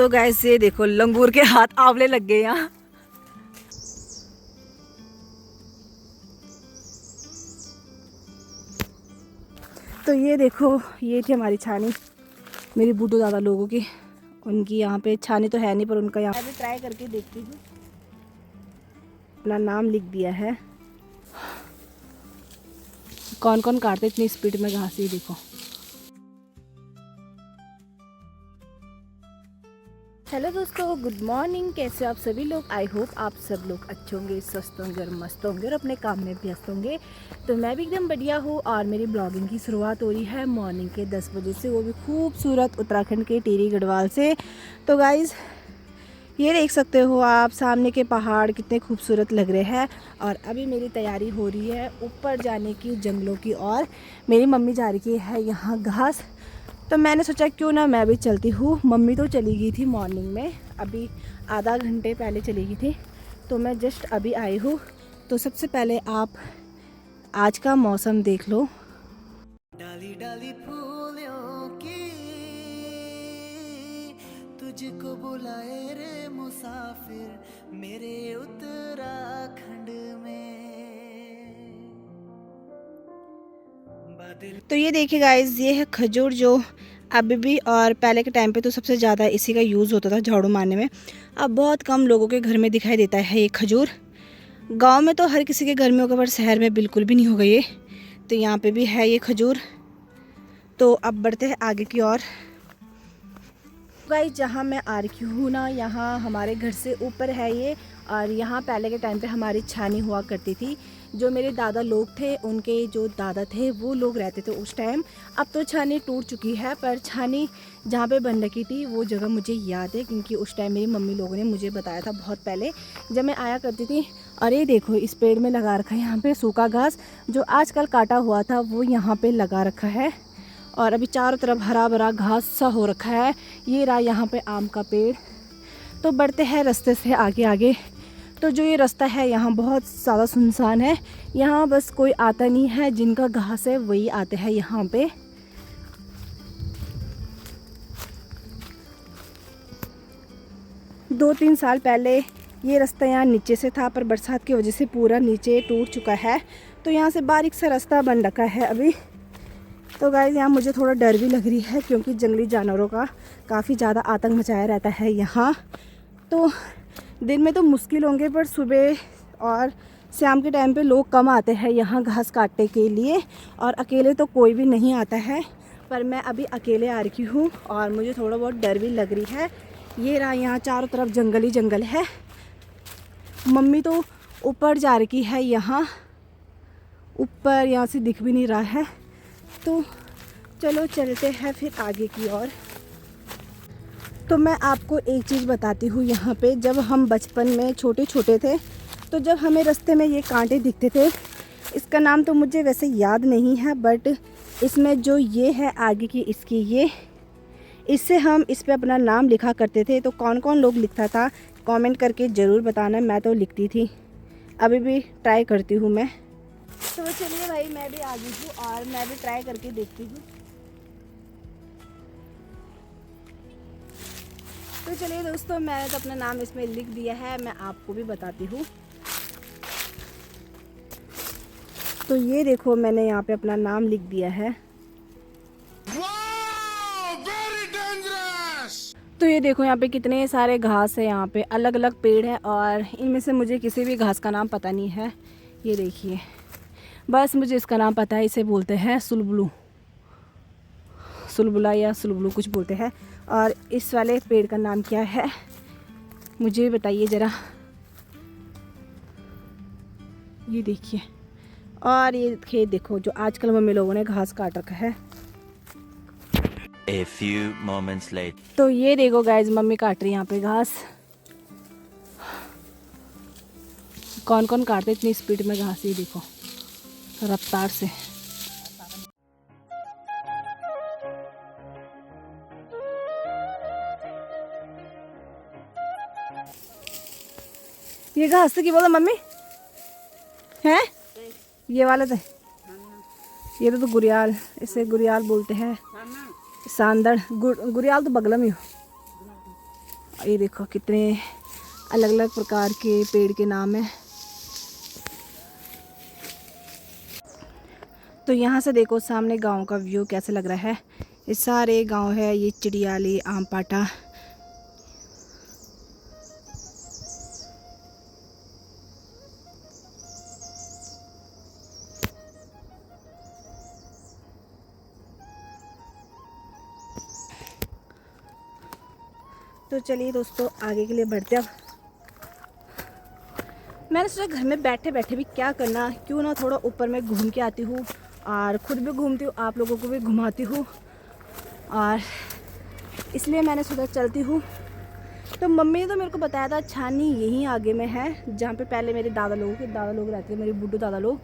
तो गाइस ये देखो लंगूर के हाथ आंवले लग गए यहाँ। तो ये देखो ये थी हमारी छानी, मेरी बूढ़ो दादा लोगों की। उनकी यहाँ पे छानी तो है नहीं पर उनका यहाँ पे ट्राई करके देखती हूँ। अपना नाम लिख दिया है। कौन कौन काटते इतनी स्पीड में घास, ये देखो। हेलो दोस्तों, गुड मॉर्निंग। कैसे आप सभी लोग? आई होप आप सब लोग अच्छे होंगे, स्वस्थ होंगे और मस्त होंगे और अपने काम में व्यस्त होंगे। तो मैं भी एकदम बढ़िया हूँ और मेरी ब्लॉगिंग की शुरुआत हो रही है मॉर्निंग के 10 बजे से, वो भी खूबसूरत उत्तराखंड के टिहरी गढ़वाल से। तो गाइज़ ये देख सकते हो आप सामने के पहाड़ कितने खूबसूरत लग रहे हैं। और अभी मेरी तैयारी हो रही है ऊपर जाने की, जंगलों की। और मेरी मम्मी जा रही है यहाँ घास, तो मैंने सोचा क्यों ना मैं भी चलती हूँ। मम्मी तो चली गई थी मॉर्निंग में, अभी आधा घंटे पहले चली गई थी, तो मैं जस्ट अभी आई हूँ। तो सबसे पहले आप आज का मौसम देख लो। डाली डाली फूलों की तुझको बुलाए रे मुसाफिर मेरे उत्तराखंड में। तो ये देखिए गाइस, ये है खजूर जो अभी भी और पहले के टाइम पे तो सबसे ज़्यादा इसी का यूज़ होता था झाड़ू मारने में। अब बहुत कम लोगों के घर में दिखाई देता है ये खजूर। गांव में तो हर किसी के घर में होगा पर शहर में बिल्कुल भी नहीं होगा ये। तो यहाँ पे भी है ये खजूर। तो अब बढ़ते हैं आगे की ओर। गाइस जहाँ मैं आ रही हूँ ना, यहाँ हमारे घर से ऊपर है ये। और यहाँ पहले के टाइम पे हमारी छानी हुआ करती थी। जो मेरे दादा लोग थे, उनके जो दादा थे वो लोग रहते थे उस टाइम। अब तो छानी टूट चुकी है, पर छानी जहाँ पे बन रखी थी वो जगह मुझे याद है, क्योंकि उस टाइम मेरी मम्मी लोगों ने मुझे बताया था बहुत पहले जब मैं आया करती थी। और ये देखो इस पेड़ में लगा रखा है यहाँ पे सूखा घास, जो आजकल काटा हुआ था वो यहाँ पे लगा रखा है। और अभी चारों तरफ हरा भरा घास सा हो रखा है। ये रहा यहाँ पे आम का पेड़। तो बढ़ते हैं रास्ते से आगे आगे। तो जो ये रास्ता है यहाँ बहुत ज़्यादा सुनसान है, यहाँ बस कोई आता नहीं है, जिनका घास है वही आते हैं यहाँ पे। दो तीन साल पहले ये रास्ता यहाँ नीचे से था, पर बरसात की वजह से पूरा नीचे टूट चुका है। तो यहाँ से बारीक सा रास्ता बन रखा है अभी। तो गाइस यहाँ मुझे थोड़ा डर भी लग रही है, क्योंकि जंगली जानवरों का काफ़ी ज़्यादा आतंक मचाया रहता है यहाँ। तो दिन में तो मुश्किल होंगे, पर सुबह और शाम के टाइम पे लोग कम आते हैं यहाँ घास काटने के लिए। और अकेले तो कोई भी नहीं आता है, पर मैं अभी अकेले आ रही हूँ और मुझे थोड़ा बहुत डर भी लग रही है। ये रहा यहाँ चारों तरफ जंगल ही जंगल है। मम्मी तो ऊपर जा रही है, यहाँ ऊपर यहाँ से दिख भी नहीं रहा है। तो चलो चलते हैं फिर आगे की ओर। तो मैं आपको एक चीज़ बताती हूँ, यहाँ पे जब हम बचपन में छोटे छोटे थे, तो जब हमें रास्ते में ये कांटे दिखते थे, इसका नाम तो मुझे वैसे याद नहीं है, बट इसमें जो ये है आगे की इसकी ये, इससे हम इस पे अपना नाम लिखा करते थे। तो कौन कौन लोग लिखता था कमेंट करके ज़रूर बताना। मैं तो लिखती थी, अभी भी ट्राई करती हूँ मैं। तो चलिए भाई, मैं भी आ गई हूँ और मैं भी ट्राई करके देखती हूँ। तो चलिए दोस्तों, मैंने तो अपना नाम इसमें लिख दिया है, मैं आपको भी बताती हूँ। तो ये देखो मैंने यहाँ पे अपना नाम लिख दिया है। तो ये देखो यहाँ पे कितने सारे घास है, यहाँ पे अलग अलग पेड़ है और इनमें से मुझे किसी भी घास का नाम पता नहीं है। ये देखिए, बस मुझे इसका नाम पता है, इसे बोलते हैं सुलबुलू, सुलबुला या सुलबुलू कुछ बोलते हैं। और इस वाले पेड़ का नाम क्या है मुझे बताइए ज़रा। ये देखिए, और ये खेत देखो जो आजकल मम्मी लोगों ने घास काट रखा है। A few moments later. तो ये देखो गाइस, मम्मी काट रही है यहाँ पे घास। कौन कौन काटते इतनी स्पीड में घास, ये देखो रफ्तार से। ये घास की बोला मम्मी है, ये वाला तो ये तो गुरियाल, इसे गुरियाल बोलते हैं। सांदड़ गुरियाल तो बगलम ही हो। ये देखो कितने अलग अलग प्रकार के पेड़ के नाम है। तो यहाँ से देखो सामने गांव का व्यू कैसा लग रहा है। ये सारे गांव है, ये चिड़ियाली, आमपाटा। तो चलिए दोस्तों आगे के लिए बढ़ते हैं। मैंने सोचा घर में बैठे बैठे भी क्या करना, क्यों ना थोड़ा ऊपर में घूम के आती हूँ और ख़ुद भी घूमती हूँ, आप लोगों को भी घुमाती हूँ। और इसलिए मैंने सोचा चलती हूँ। तो मम्मी ने तो मेरे को बताया था छानी यहीं आगे में है, जहाँ पे पहले मेरे दादा लोग रहते थे, मेरे बुड्ढू दादा लोग।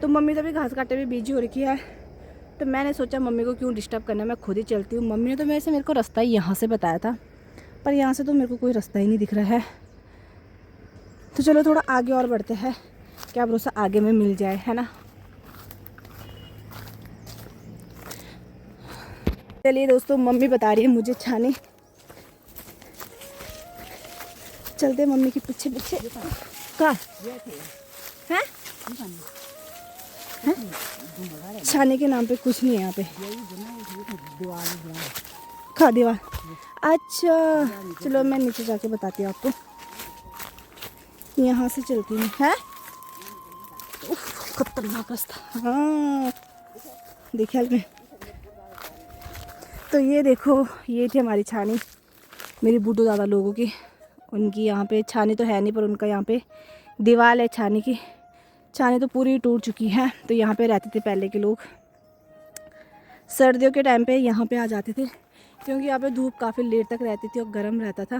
तो मम्मी तो भी घास काटे में बिजी हो रखी है। तो मैंने सोचा मम्मी को क्यों डिस्टर्ब करना, मैं खुद ही चलती हूँ। मम्मी ने तो मेरे को रास्ता ही यहाँ से बताया था, पर यहाँ से तो मेरे को कोई रास्ता ही नहीं दिख रहा है। तो चलो थोड़ा आगे और बढ़ते हैं, क्या भरोसा आगे में मिल जाए, है ना। चलिए दोस्तों मम्मी बता रही है मुझे छानी, चलते मम्मी के पीछे पीछे। कहाँ है? छाने के नाम पे कुछ नहीं है यहाँ पे। खा दीवार। अच्छा चलो मैं नीचे जाके बताती हूँ आपको। यहाँ से चलती हूँ। है खतरनाक रास्ता। हाँ देखिए में। तो ये देखो ये थी हमारी छानी, मेरी बूढ़ो दादा लोगों की। उनकी यहाँ पे छानी तो है नहीं, पर उनका यहाँ पे दीवार है छानी की। छानी तो पूरी टूट चुकी है। तो यहाँ पे रहते थे पहले के लोग। सर्दियों के टाइम पे यहाँ पे आ जाते थे, क्योंकि यहाँ पे धूप काफ़ी लेट तक रहती थी और गर्म रहता था।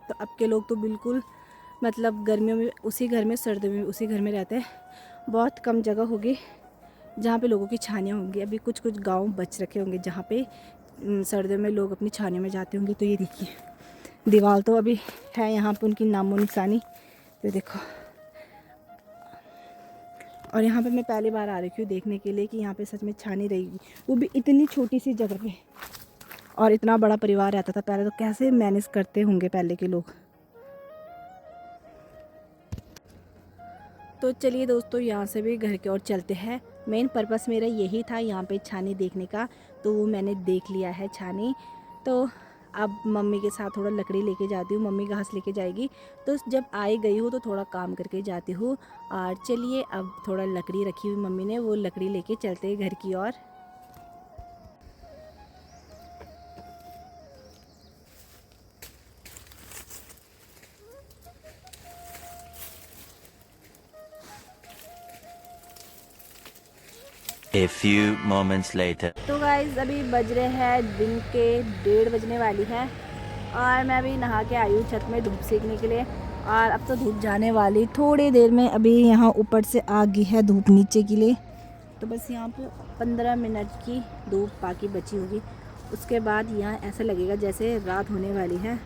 तो अब के लोग तो बिल्कुल मतलब गर्मियों में उसी घर में, सर्दियों में उसी घर में रहते हैं। बहुत कम जगह होगी जहाँ पे लोगों की छानियाँ होंगी। अभी कुछ कुछ गांव बच रखे होंगे जहाँ पे सर्दियों में लोग अपनी छानियों में जाते होंगे। तो ये देखिए दीवार तो अभी है यहाँ पे उनकी नामो निशानी। तो देखो, और यहाँ पे मैं पहली बार आ रही हूँ देखने के लिए कि यहाँ पे सच में छानी रहेगी, वो भी इतनी छोटी सी जगह पे। और इतना बड़ा परिवार रहता था पहले, तो कैसे मैनेज करते होंगे पहले के लोग। तो चलिए दोस्तों यहाँ से भी घर की ओर चलते हैं। मेन पर्पस मेरा यही था यहाँ पे छानी देखने का, तो वो मैंने देख लिया है छानी। तो अब मम्मी के साथ थोड़ा लकड़ी लेके जाती हूँ, मम्मी घास लेके जाएगी। तो जब आई गई हूँ तो थोड़ा काम करके जाती हूँ। और चलिए अब थोड़ा लकड़ी रखी हुई मम्मी ने, वो लकड़ी लेके चलते हैं घर की ओर। A few moments later. तो गाइज अभी बज रहे हैं दिन के 1:30 बजने वाली है, और मैं अभी नहा के आई हूँ छत में धूप सेकने के लिए। और अब तो धूप जाने वाली थोड़ी देर में। अभी यहाँ ऊपर से आ गई है धूप नीचे के लिए। तो बस यहाँ पे 15 मिनट की धूप बाकी बची होगी, उसके बाद यहाँ ऐसा लगेगा जैसे रात होने वाली है।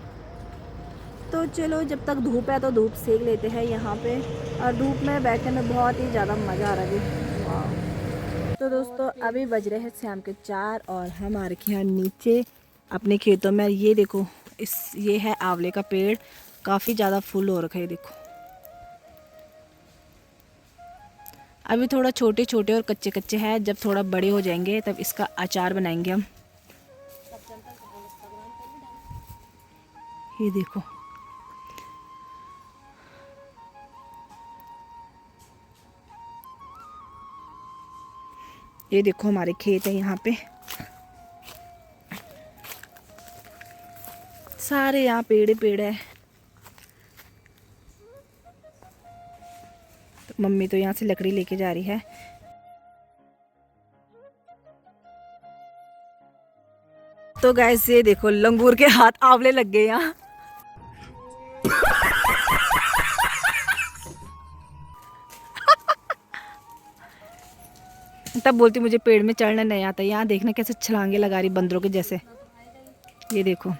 तो चलो जब तक धूप है तो धूप सेक लेते हैं यहाँ पे। और धूप में बैठने में बहुत ही ज़्यादा मज़ा आ रहा है। तो दोस्तों अभी बज रहे हैं शाम के 4 और हम आ रखे हैं नीचे अपने खेतों में। ये देखो ये है आंवले का पेड़, काफ़ी ज़्यादा फूल हो रखा है। देखो अभी थोड़ा छोटे छोटे और कच्चे कच्चे हैं, जब थोड़ा बड़े हो जाएंगे तब इसका अचार बनाएंगे हम। ये देखो ये देखो हमारे खेत है यहाँ पे, सारे यहाँ पेड़ पेड़ है। तो मम्मी तो यहाँ से लकड़ी लेके जा रही है। तो गाइस ये देखो लंगूर के हाथ आंवले लग गए यहाँ। तब बोलती मुझे पेड़ में चढ़ना नहीं आता। यहाँ देखना कैसे छलांगे लगा रही बंदरों के जैसे। ये देखो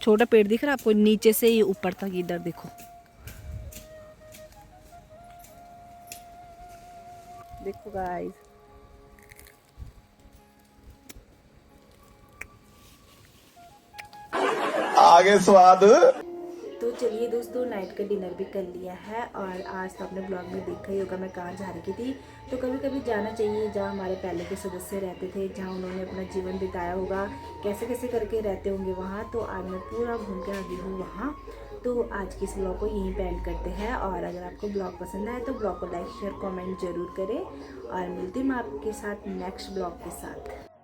छोटा पेड़ दिख रहा है आपको, नीचे से ही ऊपर तक इधर देखो। देखो गाइस आगे स्वाद। तो चलिए दोस्तों, नाइट का डिनर भी कर लिया है और आज तो आपने ब्लॉग में देखा ही होगा मैं कहाँ जा रही थी। तो कभी कभी जाना चाहिए जहाँ हमारे पहले के सदस्य रहते थे, जहाँ उन्होंने अपना जीवन बिताया होगा, कैसे कैसे करके रहते होंगे वहाँ। तो आज मैं पूरा घूम के आ गई हूँ वहाँ। तो आज की इस ब्लॉग को यहीं पे एंड करते हैं और अगर आपको ब्लॉग पसंद आए तो ब्लॉग को लाइक शेयर कमेंट जरूर करें और मिलती हूँ मैं आपके साथ नेक्स्ट ब्लॉग के साथ।